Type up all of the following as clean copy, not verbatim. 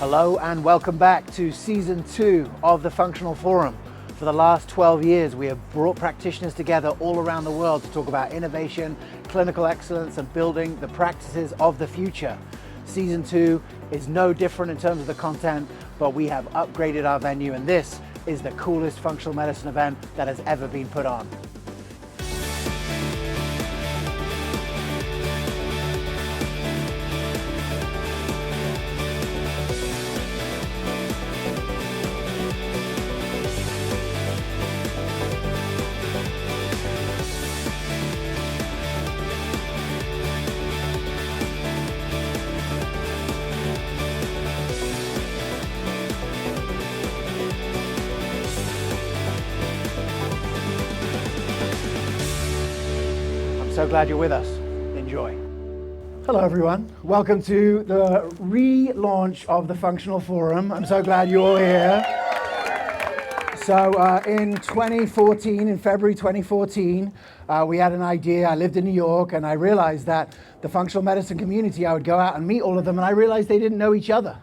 Hello and welcome back to Season 2 of the Functional Forum. For the last 12 years, we have brought practitioners together all around the world to talk about innovation, clinical excellence, and building the practices of the future. Season 2 is no different in terms of the content, but we have upgraded our venue, and this is the coolest functional medicine event that has ever been put on. So glad you're with us. Enjoy. Hello everyone. Welcome to the relaunch of the Functional Forum. I'm so glad you're all here. So in February 2014, we had an idea. I lived in New York and I realized that the functional medicine community, I would go out and meet all of them and I realized they didn't know each other.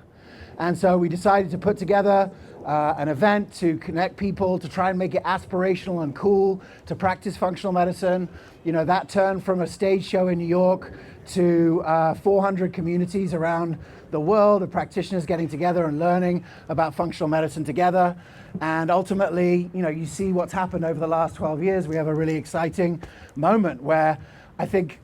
And so we decided to put together an event to connect people, to try and make it aspirational and cool to practice functional medicine. You know, that turned from a stage show in New York to 400 communities around the world of practitioners getting together and learning about functional medicine together. And ultimately, you know, you see what's happened over the last 12 years. We have a really exciting moment where I think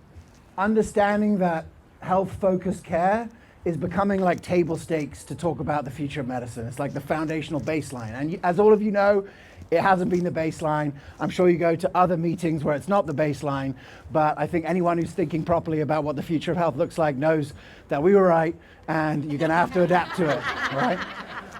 understanding that health-focused care is becoming like table stakes to talk about the future of medicine. It's like the foundational baseline. And as all of you know, it hasn't been the baseline. I'm sure you go to other meetings where it's not the baseline, but I think anyone who's thinking properly about what the future of health looks like knows that we were right and you're gonna have to adapt to it, right?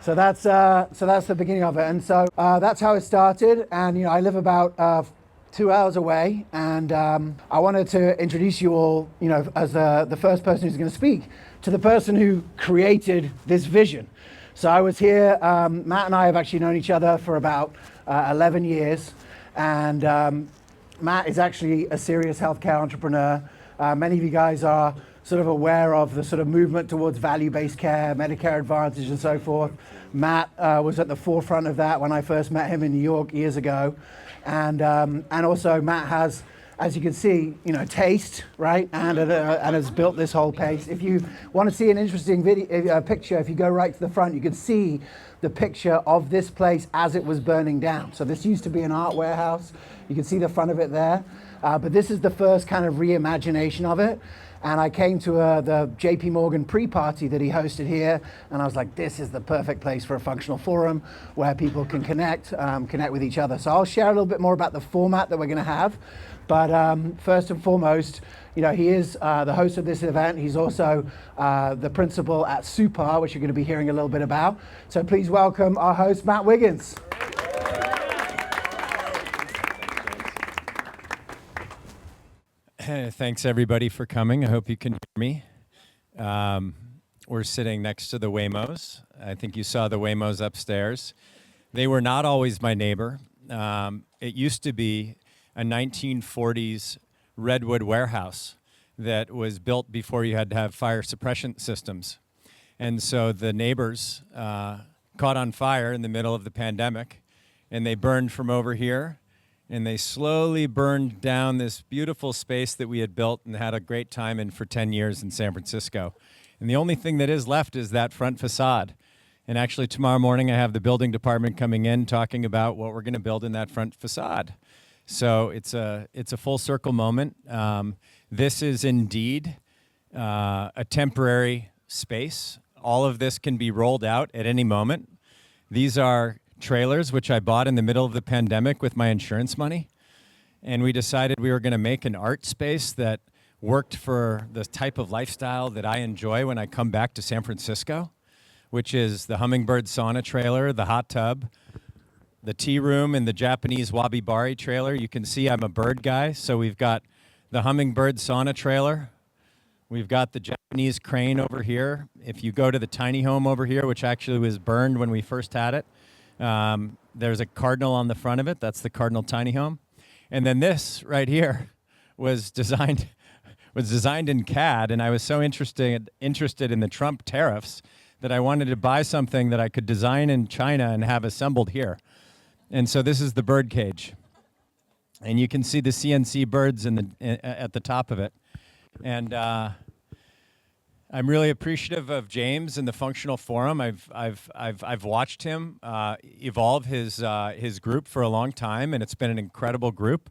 So that's the beginning of it. And so that's how it started. And you know, I live about 2 hours away, and I wanted to introduce you all, you know, as the first person who's going to speak to the person who created this vision. So I was here, Matt and I have actually known each other for about 11 years, and Matt is actually a serious healthcare entrepreneur. Many of you guys are sort of aware of the sort of movement towards value-based care, Medicare Advantage and so forth. Matt was at the forefront of that when I first met him in New York years ago. And also Matt has, as you can see, you know, taste, right? And has built this whole place. If you want to see an interesting picture, if you go right to the front, you can see the picture of this place as it was burning down. So this used to be an art warehouse. You can see the front of it there. But this is the first kind of reimagination of it. And I came to the JP Morgan pre-party that he hosted here, and I was like, this is the perfect place for a functional forum where people can connect with each other. So I'll share a little bit more about the format that we're gonna have. But first and foremost, you know, he is the host of this event. He's also the principal at SUPAR, which you're gonna be hearing a little bit about. So please welcome our host, Matt Wiggins. Thanks everybody for coming. I hope you can hear me. We're sitting next to the Waymos. I think you saw the Waymos upstairs. They were not always my neighbor. It used to be a 1940s redwood warehouse that was built before you had to have fire suppression systems. And so the neighbors caught on fire in the middle of the pandemic, and they burned from over here. And they slowly burned down this beautiful space that we had built and had a great time in for 10 years in San Francisco. And the only thing that is left is that front facade. And actually tomorrow morning I have the building department coming in talking about what we're going to build in that front facade. So it's a full circle moment. This is indeed a temporary space. All of this can be rolled out at any moment. These are trailers, which I bought in the middle of the pandemic with my insurance money. And we decided we were going to make an art space that worked for the type of lifestyle that I enjoy when I come back to San Francisco, which is the hummingbird sauna trailer, the hot tub, the tea room, and the Japanese wabi-bari trailer. You can see I'm a bird guy, so we've got the hummingbird sauna trailer. We've got the Japanese crane over here. If you go to the tiny home over here, which actually was burned when we first had it, there's a cardinal on the front of it. That's the Cardinal tiny home. And then this right here was designed in CAD, and I was so interested in the Trump tariffs that I wanted to buy something that I could design in China and have assembled here. And so this is the bird cage. And you can see the CNC birds at the top of it. And I'm really appreciative of James and the Functional Forum. I've watched him evolve his group for a long time, and it's been an incredible group.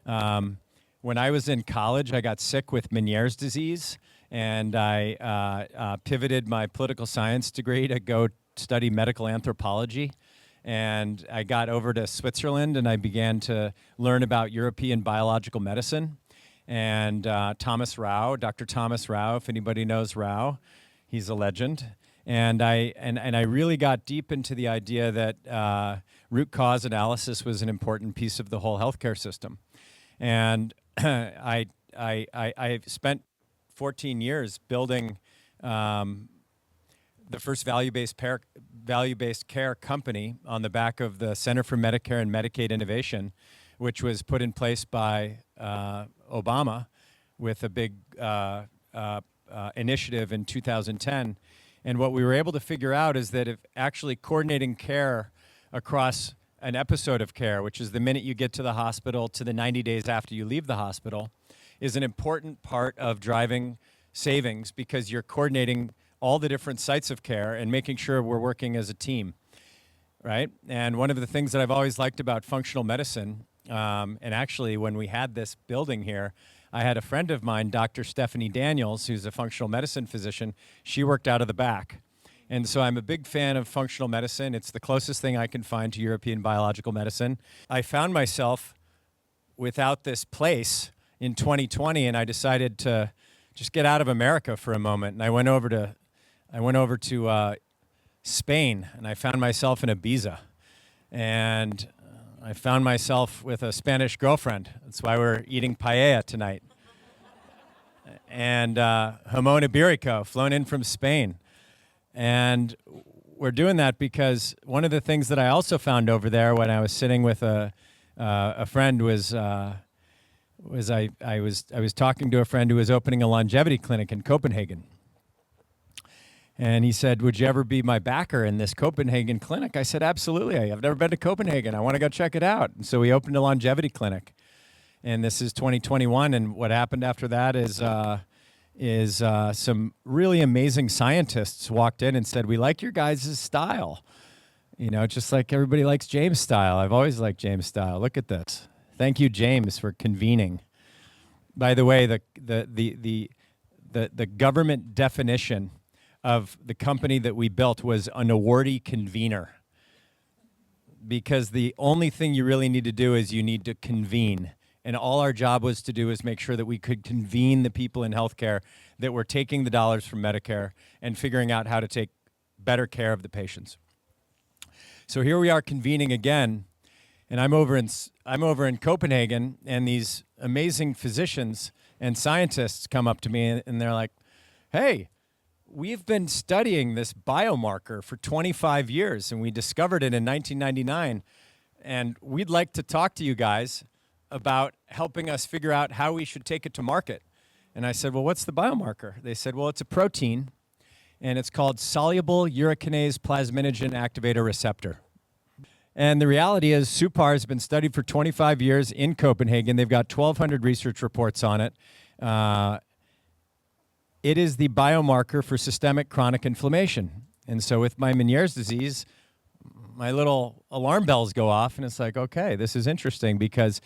When I was in college, I got sick with Ménière's disease, and I pivoted my political science degree to go study medical anthropology. And I got over to Switzerland, and I began to learn about European biological medicine. And Thomas Rau, Dr. Thomas Rau, if anybody knows Rau, he's a legend. And I really got deep into the idea that root cause analysis was an important piece of the whole healthcare system. And I spent 14 years building the first value-based care company on the back of the Center for Medicare and Medicaid Innovation, which was put in place by Obama with a big initiative in 2010. And what we were able to figure out is that if actually coordinating care across an episode of care, which is the minute you get to the hospital to the 90 days after you leave the hospital, is an important part of driving savings, because you're coordinating all the different sites of care and making sure we're working as a team, right? And one of the things that I've always liked about functional medicine, and actually when we had this building here, I had a friend of mine, Dr. Stephanie Daniels, who's a functional medicine physician. She worked out of the back. And so I'm a big fan of functional medicine. It's the closest thing I can find to European biological medicine. I found myself without this place in 2020, and I decided to just get out of America for a moment. And I went over to Spain, and I found myself in Ibiza. And I found myself with a Spanish girlfriend. That's why we're eating paella tonight. And jamón ibérico, flown in from Spain. And we're doing that because one of the things that I also found over there when I was sitting with a friend was I was talking to a friend who was opening a longevity clinic in Copenhagen. And he said, "Would you ever be my backer in this Copenhagen clinic?" I said, "Absolutely. I've never been to Copenhagen. I want to go check it out." And so we opened a longevity clinic. And this is 2021. And what happened after that is some really amazing scientists walked in and said, "We like your guys' style. You know, just like everybody likes James' style. I've always liked James' style. Look at this. Thank you, James, for convening." By the way, the government definition of the company that we built was an awardee convener, because the only thing you really need to do is you need to convene. And all our job was to do is make sure that we could convene the people in healthcare that were taking the dollars from Medicare and figuring out how to take better care of the patients. So here we are convening again, and I'm over in Copenhagen, and these amazing physicians and scientists come up to me and they're like, "Hey, we've been studying this biomarker for 25 years, and we discovered it in 1999, and we'd like to talk to you guys about helping us figure out how we should take it to market." And I said, "Well, what's the biomarker?" They said, "Well, it's a protein, and it's called soluble urokinase plasminogen activator receptor." And the reality is SUPAR has been studied for 25 years in Copenhagen. They've got 1,200 research reports on it. It is the biomarker for systemic chronic inflammation. And so with my Ménière's disease, my little alarm bells go off, and it's like, okay, this is interesting, because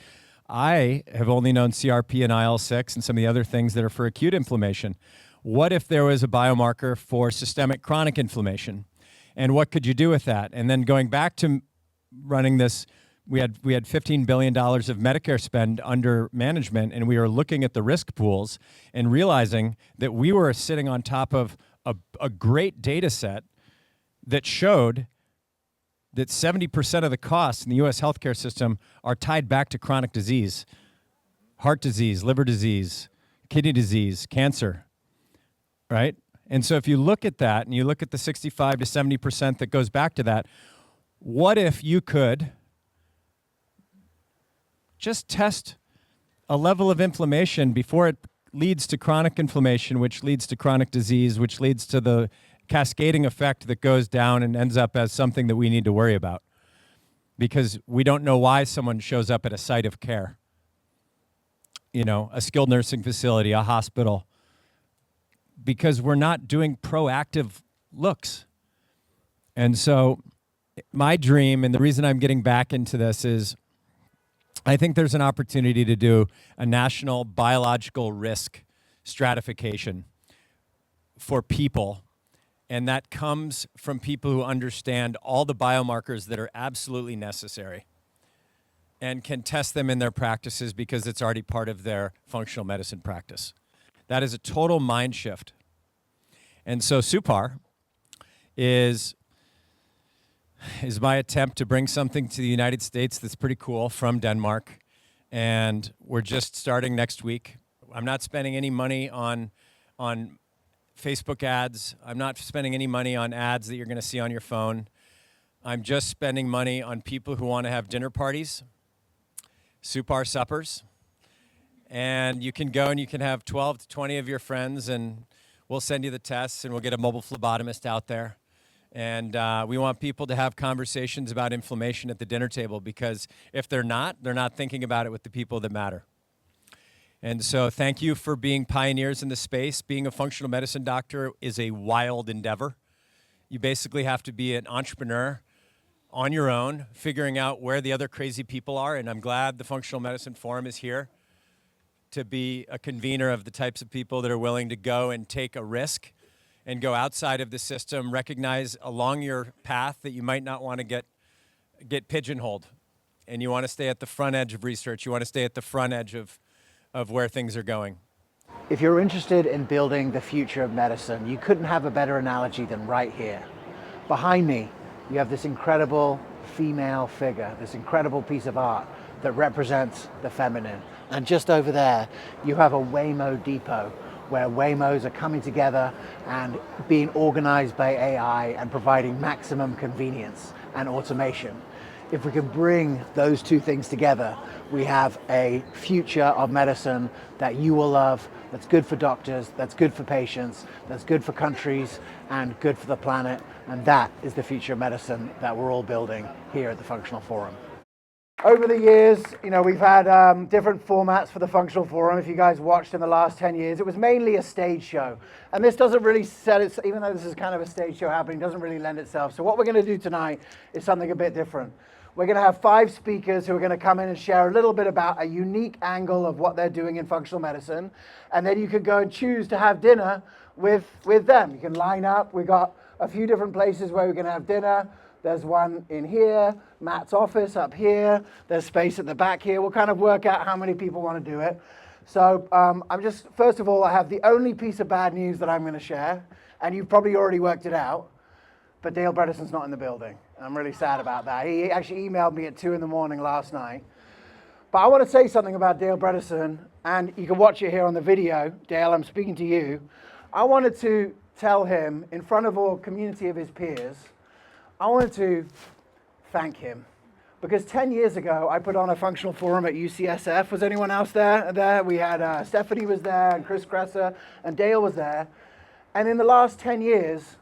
I have only known CRP and IL-6 and some of the other things that are for acute inflammation. What if there was a biomarker for systemic chronic inflammation? And what could you do with that? And then going back to running this, we had $15 billion of Medicare spend under management, and we were looking at the risk pools and realizing that we were sitting on top of a great data set that showed that 70% of the costs in the U.S. healthcare system are tied back to chronic disease: heart disease, liver disease, kidney disease, cancer, right? And so if you look at that and you look at the 65 to 70% that goes back to that, what if you could just test a level of inflammation before it leads to chronic inflammation, which leads to chronic disease, which leads to the cascading effect that goes down and ends up as something that we need to worry about, because we don't know why someone shows up at a site of care, a skilled nursing facility, a hospital, because we're not doing proactive looks. And so my dream, and the reason I'm getting back into this, is I think there's an opportunity to do a national biological risk stratification for people, and that comes from people who understand all the biomarkers that are absolutely necessary and can test them in their practices because it's already part of their functional medicine practice. That is a total mind shift. And so SUPAR is my attempt to bring something to the United States that's pretty cool from Denmark. And we're just starting next week. I'm not spending any money on Facebook ads. I'm not spending any money on ads that you're going to see on your phone. I'm just spending money on people who want to have dinner parties, SUPAR suppers. And you can go and you can have 12 to 20 of your friends, and we'll send you the tests, and we'll get a mobile phlebotomist out there. And we want people to have conversations about inflammation at the dinner table, because if they're not thinking about it with the people that matter. And so thank you for being pioneers in the space. Being a functional medicine doctor is a wild endeavor. You basically have to be an entrepreneur on your own, figuring out where the other crazy people are. And I'm glad the Functional Medicine Forum is here to be a convener of the types of people that are willing to go and take a risk and go outside of the system, recognize along your path that you might not want to get pigeonholed, and you want to stay at the front edge of research. You want to stay at the front edge of where things are going. If you're interested in building the future of medicine, you couldn't have a better analogy than right here. Behind me, you have this incredible female figure, this incredible piece of art that represents the feminine. And just over there, you have a Waymo depot, where Waymos are coming together and being organized by AI and providing maximum convenience and automation. If we can bring those two things together, we have a future of medicine that you will love, that's good for doctors, that's good for patients, that's good for countries, and good for the planet. And that is the future of medicine that we're all building here at the Functional Forum. Over the years, we've had different formats for the Functional Forum. If you guys watched in the last 10 years, it was mainly a stage show. And this doesn't really set it, even though this is kind of a stage show happening, doesn't really lend itself. So what we're going to do tonight is something a bit different. We're going to have 5 speakers who are going to come in and share a little bit about a unique angle of what they're doing in functional medicine. And then you can go and choose to have dinner with them. You can line up. We've got a few different places where we're going to have dinner. There's one in here, Matt's office up here. There's space at the back here. We'll kind of work out how many people want to do it. So first of all, I have the only piece of bad news that I'm going to share, and you've probably already worked it out, but Dale Bredesen's not in the building. I'm really sad about that. He actually emailed me at 2 in the morning last night. But I want to say something about Dale Bredesen, and you can watch it here on the video. Dale, I'm speaking to you. I wanted to tell him in front of a community of his peers, I wanted to thank him, because 10 years ago, I put on a functional forum at UCSF. Was anyone else there? We had Stephanie was there, and Chris Kresser, and Dale was there. And in the last 10 years,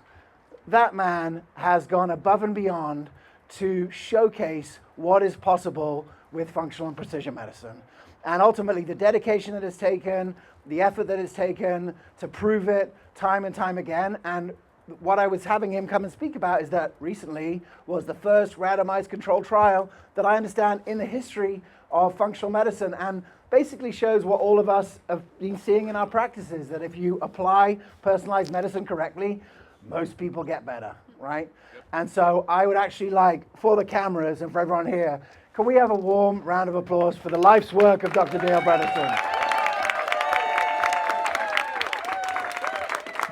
that man has gone above and beyond to showcase what is possible with functional and precision medicine. And ultimately, the dedication that it's taken, the effort that it's taken to prove it time and time again. And what I was having him come and speak about is that recently was the first randomized controlled trial that I understand in the history of functional medicine, and basically shows what all of us have been seeing in our practices, that if you apply personalized medicine correctly, most people get better, right? Yep. And so I would actually like, for the cameras and for everyone here, can we have a warm round of applause for the life's work of Dr. Dale Bredesen?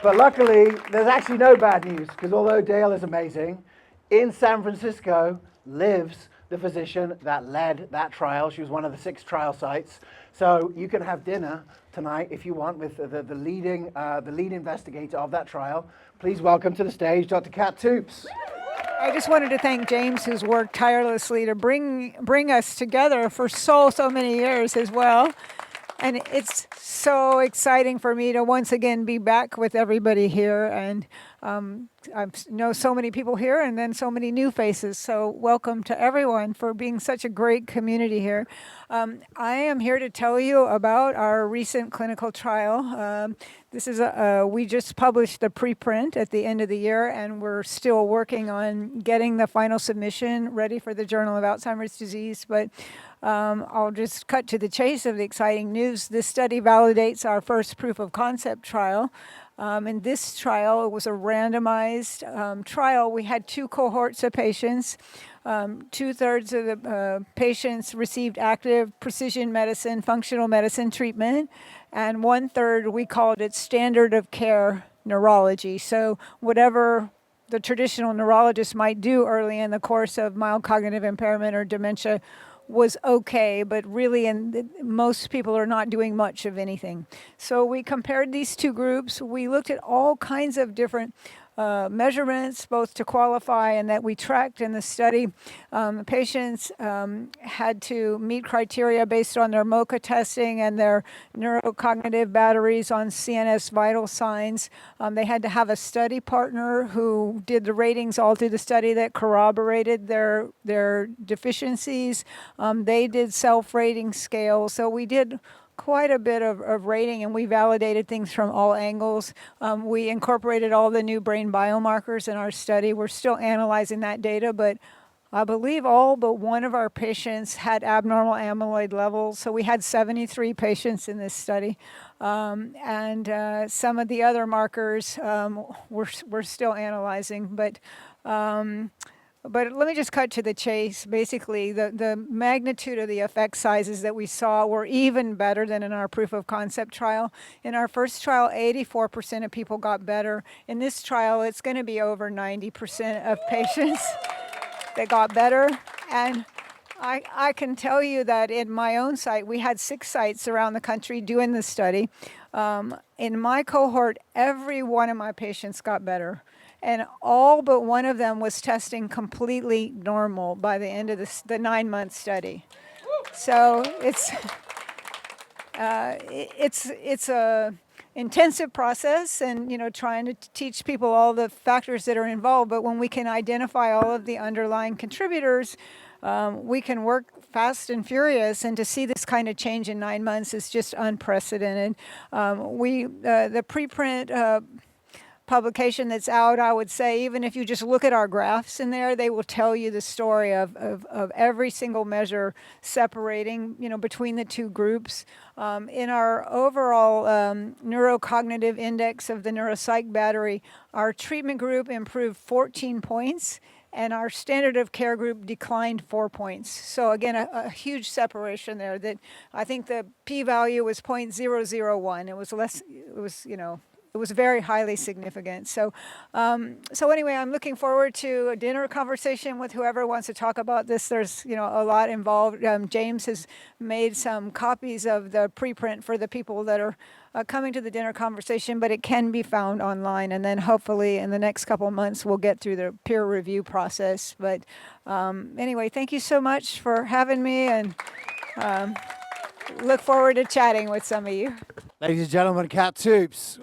But luckily, there's actually no bad news, because although Dale is amazing, in San Francisco lives the physician that led that trial. She was one of the 6 trial sites. So you can have dinner tonight if you want with the lead investigator of that trial. Please welcome to the stage Dr. Kat Toops. I just wanted to thank James, who's worked tirelessly to bring us together for so many years as well. And it's so exciting for me to once again be back with everybody here. And I know so many people here and then so many new faces. So welcome to everyone for being such a great community here. I am here to tell you about our recent clinical trial. This is we just published the preprint at the end of the year, and we're still working on getting the final submission ready for the Journal of Alzheimer's Disease. But I'll just cut to the chase of the exciting news. This study validates our first proof of concept trial. In this trial, it was a randomized trial. We had 2 cohorts of patients. 2/3 of the patients received active precision medicine, functional medicine treatment, and 1/3, we called it standard of care neurology. So whatever the traditional neurologist might do early in the course of mild cognitive impairment or dementia was okay, but really most people are not doing much of anything. So we compared these 2 groups. We looked at all kinds of different measurements, both to qualify and that we tracked in the study. Patients had to meet criteria based on their MoCA testing and their neurocognitive batteries on CNS vital signs. They had to have a study partner who did the ratings all through the study that corroborated their deficiencies. They did self-rating scales. So we did quite a bit of rating, and we validated things from all angles. We incorporated all the new brain biomarkers in our study. We're still analyzing that data, but I believe all but one of our patients had abnormal amyloid levels. So we had 73 patients in this study. And some of the other markers we're still analyzing, but let me just cut to the chase. Basically, the magnitude of the effect sizes that we saw were even better than in our proof of concept trial. In our first trial, 84% of people got better. In this trial, it's going to be over 90% of patients that got better. And I can tell you that in my own site, we had 6 sites around the country doing this study. In my cohort, every one of my patients got better. And all but one of them was testing completely normal by the end of the 9-month study. So it's a intensive process, and trying to teach people all the factors that are involved. But when we can identify all of the underlying contributors, we can work fast and furious. And to see this kind of change in 9 months is just unprecedented. The preprint publication that's out, I would say, even if you just look at our graphs in there, they will tell you the story of every single measure separating, between the 2 groups. In our overall neurocognitive index of the neuropsych battery, our treatment group improved 14 points, and our standard of care group declined 4 points. So again, a huge separation there. That I think the p-value was 0.001. It was less. It was very highly significant. So anyway, I'm looking forward to a dinner conversation with whoever wants to talk about this. There's a lot involved. James has made some copies of the preprint for the people that are coming to the dinner conversation, but it can be found online. And then hopefully in the next couple of months, we'll get through the peer review process. But anyway, thank you so much for having me, and look forward to chatting with some of you. Ladies and gentlemen, Cat Toops.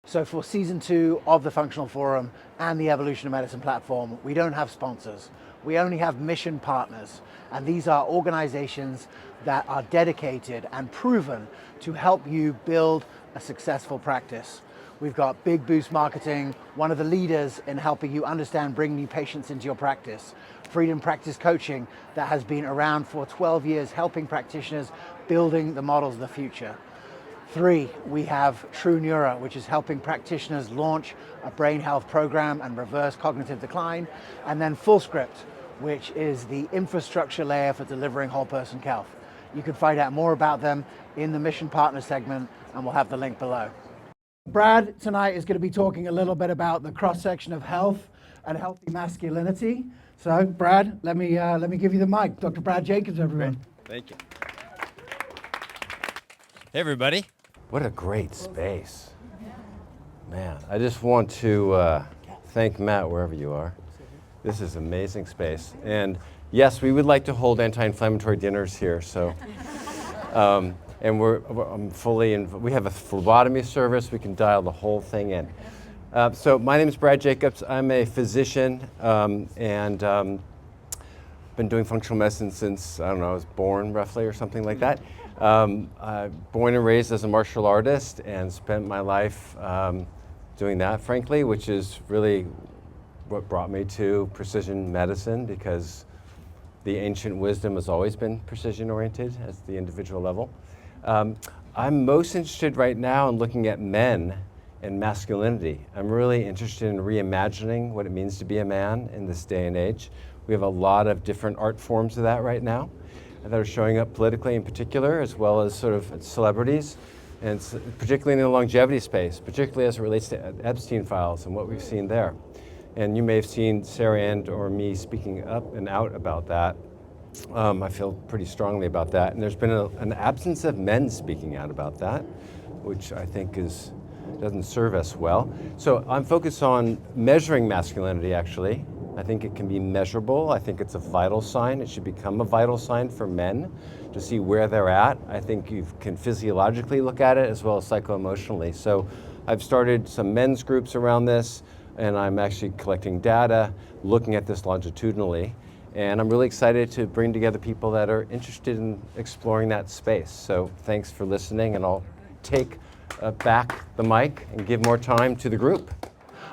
So for season 2 of the Functional Forum and the Evolution of Medicine platform, we don't have sponsors. We only have mission partners. And these are organizations that are dedicated and proven to help you build a successful practice. We've got Big Boost Marketing, one of the leaders in helping you understand bringing new patients into your practice. Freedom Practice Coaching, that has been around for 12 years, helping practitioners building the models of the future. 3, we have True Neuro, which is helping practitioners launch a brain health program and reverse cognitive decline. And then FullScript, which is the infrastructure layer for delivering whole person health. You can find out more about them in the Mission Partner segment, and we'll have the link below. Brad tonight is going to be talking a little bit about the cross-section of health and healthy masculinity. So Brad, let me give you the mic. Dr. Brad Jacobs, everyone. Thank you. Hey, everybody. What a great space. Man, I just want to thank Matt wherever you are. This is amazing space. And yes, we would like to hold anti-inflammatory dinners here. So And I'm fully in, we have a phlebotomy service. We can dial the whole thing in. So my name is Brad Jacobs. I'm a physician and been doing functional medicine since, I don't know, I was born roughly or something like that. Born and raised as a martial artist and spent my life doing that, frankly, which is really what brought me to precision medicine, because the ancient wisdom has always been precision oriented at the individual level. I'm most interested right now in looking at men and masculinity. I'm really interested in reimagining what it means to be a man in this day and age. We have a lot of different art forms of that right now that are showing up politically in particular, as well as sort of celebrities, and particularly in the longevity space, particularly as it relates to Epstein files and what we've seen there. And you may have seen Sarah Ann or me speaking up and out about that. I feel pretty strongly about that. And there's been an absence of men speaking out about that, which I think doesn't serve us well. So I'm focused on measuring masculinity, actually. I think it can be measurable. I think it's a vital sign. It should become a vital sign for men to see where they're at. I think you can physiologically look at it as well as psycho-emotionally. So I've started some men's groups around this, and I'm actually collecting data, looking at this longitudinally. And I'm really excited to bring together people that are interested in exploring that space. So thanks for listening, and I'll take back the mic and give more time to the group.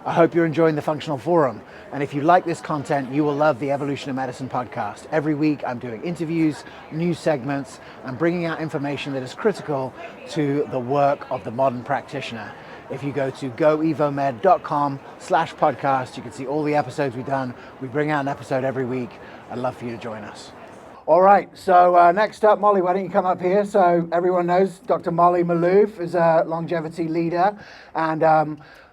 I hope you're enjoying the Functional Forum. And if you like this content, you will love the Evolution of Medicine podcast. Every week I'm doing interviews, news segments, and bringing out information that is critical to the work of the modern practitioner. If you go to goevomed.com/podcast, you can see all the episodes we've done. We bring out an episode every week. I'd love for you to join us. All right, so next up, Molly, why don't you come up here? So everyone knows Dr. Molly Maloof is a longevity leader, and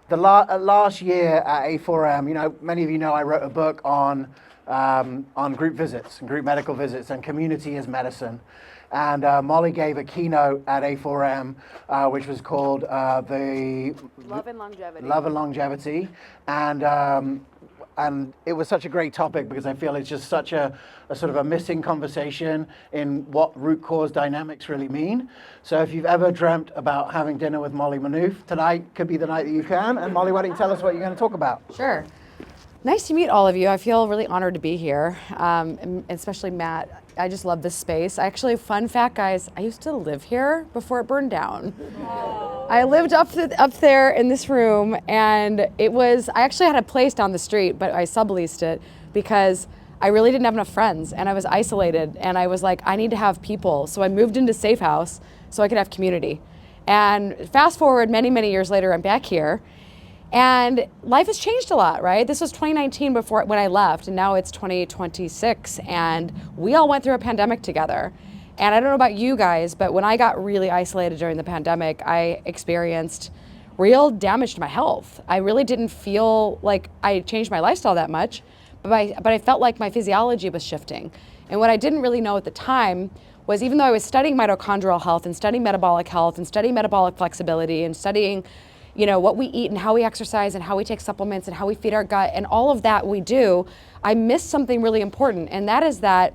last year at A4M, many of you know I wrote a book on group visits and group medical visits and community as medicine. And Molly gave a keynote at A4M, which was called the Love and Longevity. Love and Longevity. And it was such a great topic because I feel it's just such a sort of a missing conversation in what root cause dynamics really mean. So if you've ever dreamt about having dinner with Molly Maloof, tonight could be the night that you can. And Molly, why don't you tell us what you're going to talk about? Sure. Nice to meet all of you. I feel really honored to be here, and especially Matt. I just love this space. Actually, fun fact, guys, I used to live here before it burned down. I lived up there in this room, and I actually had a place down the street, but I subleased it because I really didn't have enough friends, and I was isolated, and I was like, I need to have people. So I moved into Safe House so I could have community. And fast forward many, many years later, I'm back here. And life has changed a lot, right? This was 2019 when I left, and now it's 2026, and we all went through a pandemic together. And I don't know about you guys, but when I got really isolated during the pandemic, I experienced real damage to my health. I really didn't feel like I changed my lifestyle that much, but I felt like my physiology was shifting. And what I didn't really know at the time was, even though I was studying mitochondrial health and studying metabolic health and studying metabolic flexibility and studying what we eat and how we exercise and how we take supplements and how we feed our gut and all of that we do, I missed something really important, and that is that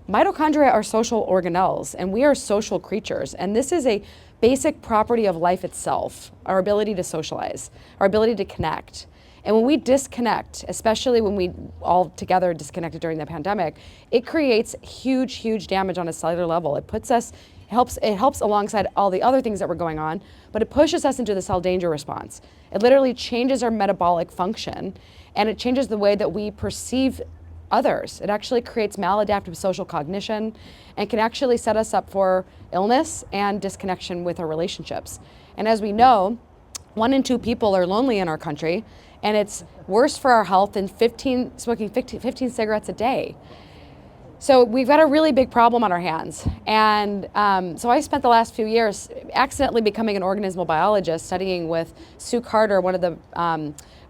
mitochondria are social organelles, and we are social creatures, and this is a basic property of life itself, our ability to socialize, our ability to connect. And when we disconnect, especially when we all together disconnected during the pandemic, it creates huge, huge damage on a cellular level. It helps alongside all the other things that were going on, but it pushes us into the cell danger response. It literally changes our metabolic function, and it changes the way that we perceive others. It actually creates maladaptive social cognition and can actually set us up for illness and disconnection with our relationships. And as we know, 1 in 2 people are lonely in our country, and it's worse for our health than smoking 15 cigarettes a day. So we've got a really big problem on our hands. And so I spent the last few years accidentally becoming an organismal biologist, studying with Sue Carter, one of the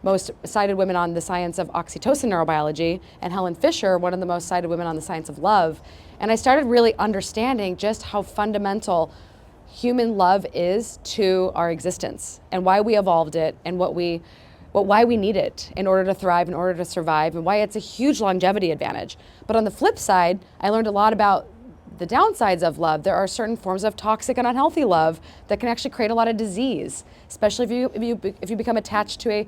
most cited women on the science of oxytocin neurobiology, and Helen Fisher, one of the most cited women on the science of love. And I started really understanding just how fundamental human love is to our existence and why we evolved it and why we need it in order to thrive, in order to survive, and why it's a huge longevity advantage. But on the flip side, I learned a lot about the downsides of love. There are certain forms of toxic and unhealthy love that can actually create a lot of disease, especially if you become attached to a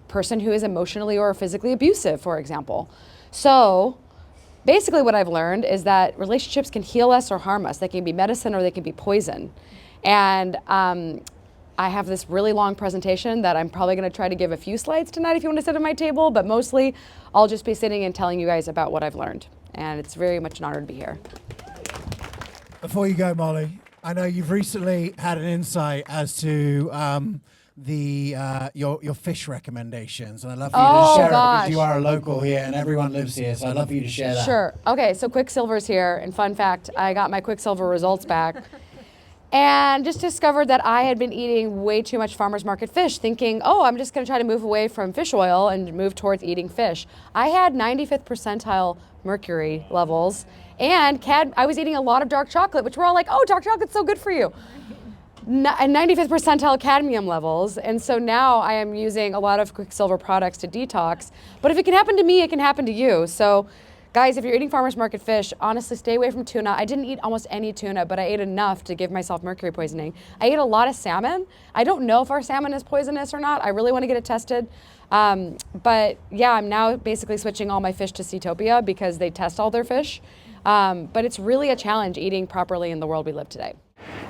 person who is emotionally or physically abusive, for example. So basically what I've learned is that relationships can heal us or harm us. They can be medicine or they can be poison. And I have this really long presentation that I'm probably going to try to give a few slides tonight if you want to sit at my table, but mostly I'll just be sitting and telling you guys about what I've learned. And it's very much an honor to be here. Before you go, Molly, I know you've recently had an insight as to your fish recommendations, and I'd love for you to share it because you are a local here and everyone lives here, so I'd love for you to share that. Sure. Okay, so Quicksilver's here, and fun fact, I got my Quicksilver results back. And just discovered that I had been eating way too much farmer's market fish, thinking, oh, I'm just going to try to move away from fish oil and move towards eating fish. I had 95th percentile mercury levels, and I was eating a lot of dark chocolate, which we're all like, oh, dark chocolate's so good for you. And 95th percentile cadmium levels, and so now I am using a lot of Quicksilver products to detox. But if it can happen to me, it can happen to you. So guys, if you're eating farmer's market fish, honestly, stay away from tuna. I didn't eat almost any tuna, but I ate enough to give myself mercury poisoning. I ate a lot of salmon. I don't know if our salmon is poisonous or not. I really want to get it tested. But yeah, I'm now basically switching all my fish to Seatopia because they test all their fish. But it's really a challenge eating properly in the world we live today.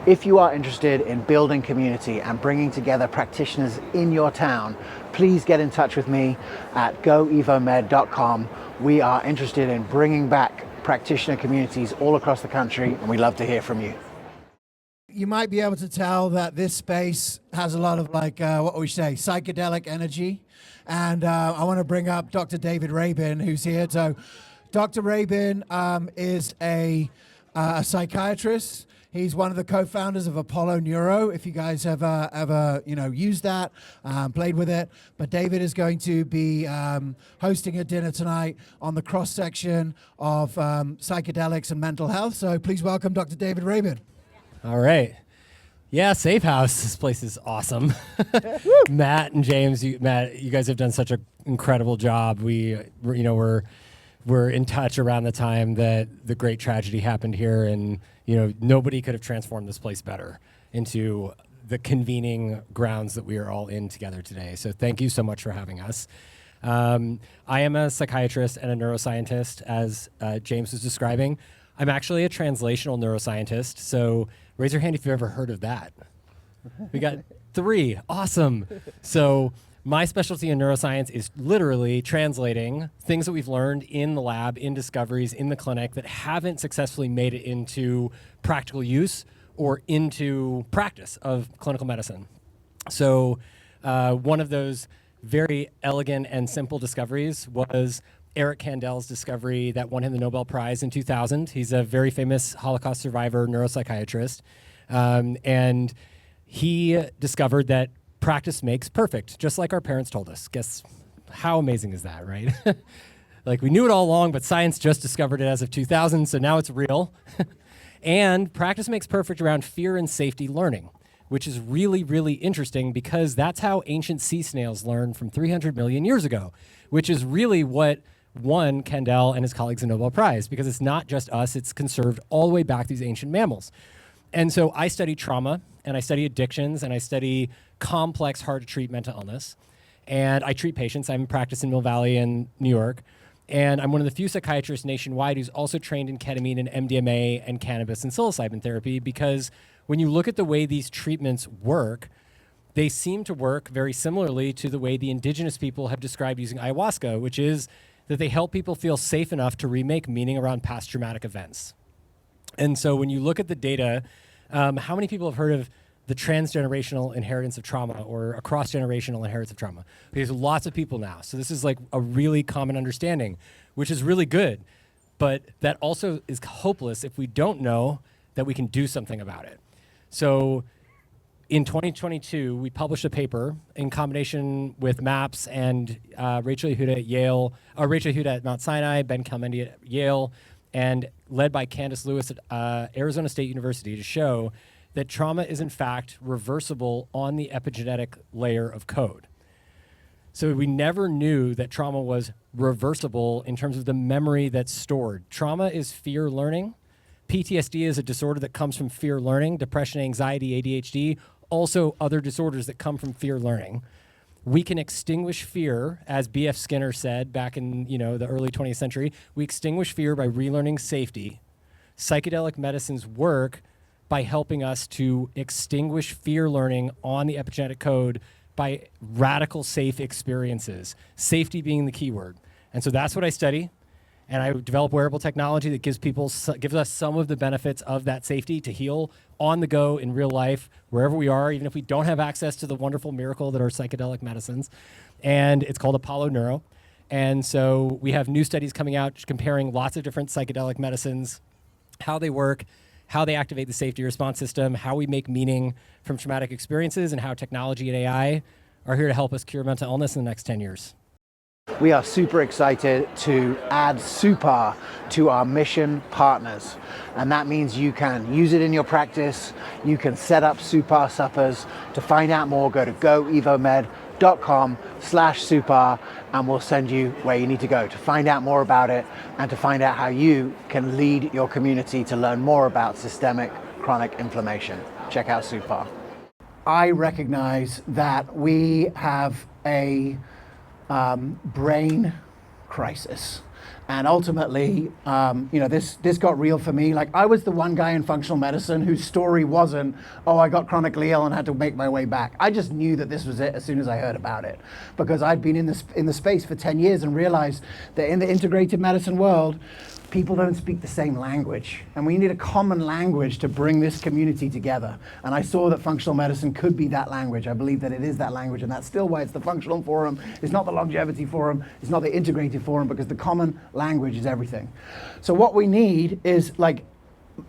If you are interested in building community and bringing together practitioners in your town, please get in touch with me at goevomed.com. We are interested in bringing back practitioner communities all across the country, and we'd love to hear from you. You might be able to tell that this space has a lot of what we say, psychedelic energy. And I want to bring up Dr. David Rabin, who's here. So Dr. Rabin is a psychiatrist. He's one of the co-founders of Apollo Neuro, if you guys have ever used that, played with it. But David is going to be hosting a dinner tonight on the cross-section of psychedelics and mental health. So please welcome Dr. David Rabin. All right. Yeah, Safe House. This place is awesome. Matt and James, you guys have done such an incredible job. We're in touch around the time that the great tragedy happened here, and nobody could have transformed this place better into the convening grounds that we are all in together today. So thank you so much for having us. I am a psychiatrist and a neuroscientist, as James was describing. I'm actually a translational neuroscientist, so raise your hand if you've ever heard of that. We got 3. Awesome. So my specialty in neuroscience is literally translating things that we've learned in the lab, in discoveries, in the clinic that haven't successfully made it into practical use or into practice of clinical medicine. So one of those very elegant and simple discoveries was Eric Kandel's discovery that won him the Nobel Prize in 2000. He's a very famous Holocaust survivor neuropsychiatrist. And he discovered that practice makes perfect, just like our parents told us. Guess how amazing is that, right? Like, we knew it all along, but science just discovered it as of 2000, so now it's real. And practice makes perfect around fear and safety learning, which is really, really interesting because that's how ancient sea snails learned from 300 million years ago, which is really what won Kandel and his colleagues a Nobel Prize, because it's not just us, it's conserved all the way back to these ancient mammals. And so I study trauma, and I study addictions, and I study complex, hard-to-treat mental illness. And I treat patients. I'm practicing in Mill Valley in New York. And I'm one of the few psychiatrists nationwide who's also trained in ketamine and MDMA and cannabis and psilocybin therapy, because when you look at the way these treatments work, they seem to work very similarly to the way the indigenous people have described using ayahuasca, which is that they help people feel safe enough to remake meaning around past traumatic events. And so when you look at the data, how many people have heard of the transgenerational inheritance of trauma or a cross-generational inheritance of trauma? There's lots of people now. So this is like a really common understanding, which is really good. But that also is hopeless if we don't know that we can do something about it. So in 2022, we published a paper in combination with MAPS and Rachel Yehuda at Yale, or Rachel Yehuda at Mount Sinai, Ben Kalmendi at Yale, and led by Candace Lewis at Arizona State University, to show that trauma is in fact reversible on the epigenetic layer of code. So we never knew that trauma was reversible in terms of the memory that's stored. Trauma is fear learning. PTSD is a disorder that comes from fear learning, depression, anxiety, ADHD, also other disorders that come from fear learning. We can extinguish fear, as B.F. Skinner said back in the early 20th century. We extinguish fear by relearning safety. Psychedelic medicines work by helping us to extinguish fear learning on the epigenetic code by radical safe experiences, safety being the key word. And so that's what I study. And I develop wearable technology that gives us some of the benefits of that safety to heal on the go in real life, wherever we are, even if we don't have access to the wonderful miracle that are psychedelic medicines. And it's called Apollo Neuro. And so we have new studies coming out comparing lots of different psychedelic medicines, how they work, how they activate the safety response system, how we make meaning from traumatic experiences, and how technology and AI are here to help us cure mental illness in the next 10 years. We are super excited to add SUPAR to our mission partners. And that means you can use it in your practice. You can set up SUPAR suppers. To find out more, go to goevomed.com/SUPAR and we'll send you where you need to go to find out more about it and to find out how you can lead your community to learn more about systemic chronic inflammation. Check out SUPAR. I recognize that we have a brain crisis. And ultimately, this got real for me. Like, I was the one guy in functional medicine whose story wasn't, oh, I got chronically ill and had to make my way back. I just knew that this was it as soon as I heard about it, because I'd been in the space for 10 years and realized that in the integrated medicine world, people don't speak the same language, and we need a common language to bring this community together. And I saw that functional medicine could be that language. I believe that it is that language, and that's still why it's the functional forum. It's not the longevity forum. It's not the integrated forum, because the common language is everything. So what we need is, like,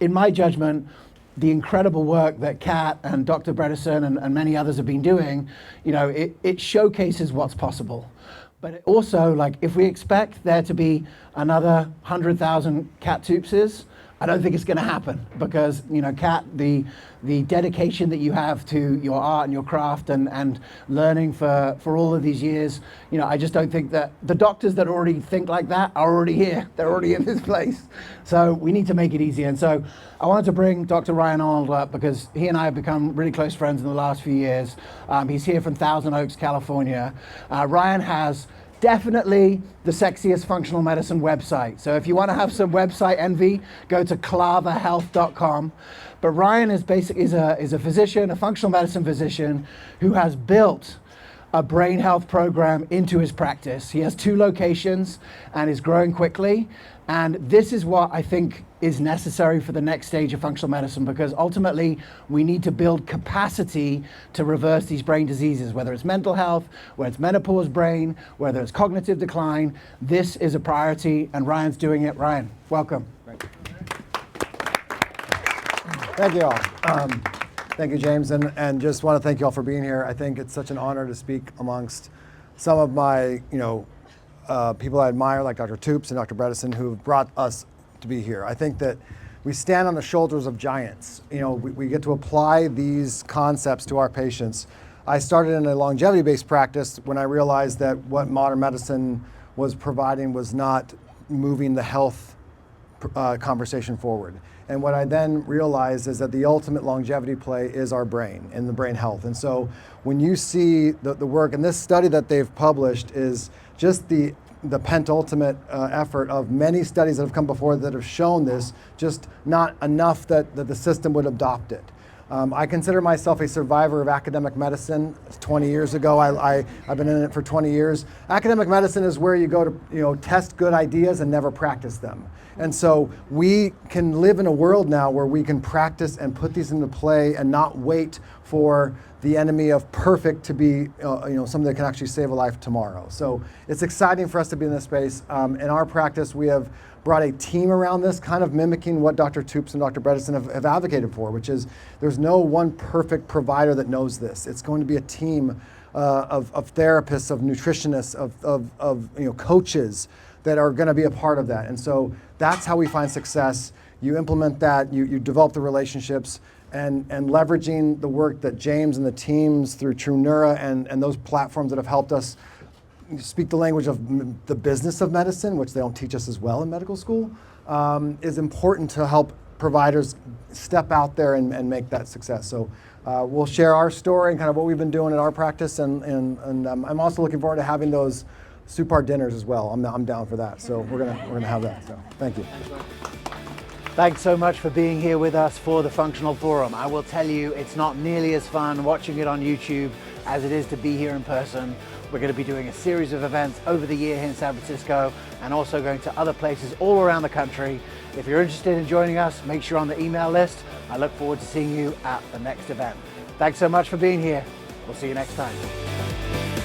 in my judgment, the incredible work that Kat and Dr. Bredesen and many others have been doing. It showcases what's possible. But also, like, if we expect there to be another 100,000 Kat Toopses, I don't think it's going to happen, because, Kat, the dedication that you have to your art and your craft and learning for all of these years, I just don't think that the doctors that already think like that are already here. They're already in this place. So we need to make it easier. And so I wanted to bring Dr. Ryan Arnold up, because he and I have become really close friends in the last few years. He's here from Thousand Oaks, California. Ryan has definitely the sexiest functional medicine website. So if you want to have some website envy, go to clavahealth.com. But Ryan is a physician, a functional medicine physician, who has built a brain health program into his practice. He has 2 locations and is growing quickly. And this is what I think is necessary for the next stage of functional medicine, because ultimately we need to build capacity to reverse these brain diseases, whether it's mental health, whether it's menopause brain, whether it's cognitive decline. This is a priority, and Ryan's doing it. Ryan, welcome. Thank you all. Thank you, James, and just want to thank you all for being here. I think it's such an honor to speak amongst some of my, people I admire, like Dr. Toops and Dr. Bredesen, who brought us to be here. I think that we stand on the shoulders of giants. We get to apply these concepts to our patients. I started in a longevity-based practice when I realized that what modern medicine was providing was not moving the health conversation forward. And what I then realized is that the ultimate longevity play is our brain and the brain health. And so when you see the work, and this study that they've published is just the penultimate effort of many studies that have come before that have shown this, just not enough that the system would adopt it. I consider myself a survivor of academic medicine. 20 years ago, I've been in it for 20 years. Academic medicine is where you go to test good ideas and never practice them. And so we can live in a world now where we can practice and put these into play and not wait for the enemy of perfect to be something that can actually save a life tomorrow. So it's exciting for us to be in this space. In our practice, we have brought a team around this, kind of mimicking what Dr. Toops and Dr. Bredesen have advocated for, which is there's no one perfect provider that knows this. It's going to be a team of therapists, of nutritionists, of coaches that are going to be a part of that. And so that's how we find success. You implement that, you develop the relationships, and leveraging the work that James and the teams through True Neuro and those platforms that have helped us speak the language of the business of medicine, which they don't teach us as well in medical school, is important to help providers step out there and make that success. So we'll share our story and kind of what we've been doing in our practice, and I'm also looking forward to having those SUPAR dinners as well. I'm down for that. So we're gonna have that. So thank you. Thanks so much for being here with us for the Functional Forum. I will tell you, it's not nearly as fun watching it on YouTube as it is to be here in person. We're going to be doing a series of events over the year here in San Francisco and also going to other places all around the country. If you're interested in joining us, make sure you're on the email list. I look forward to seeing you at the next event. Thanks so much for being here. We'll see you next time.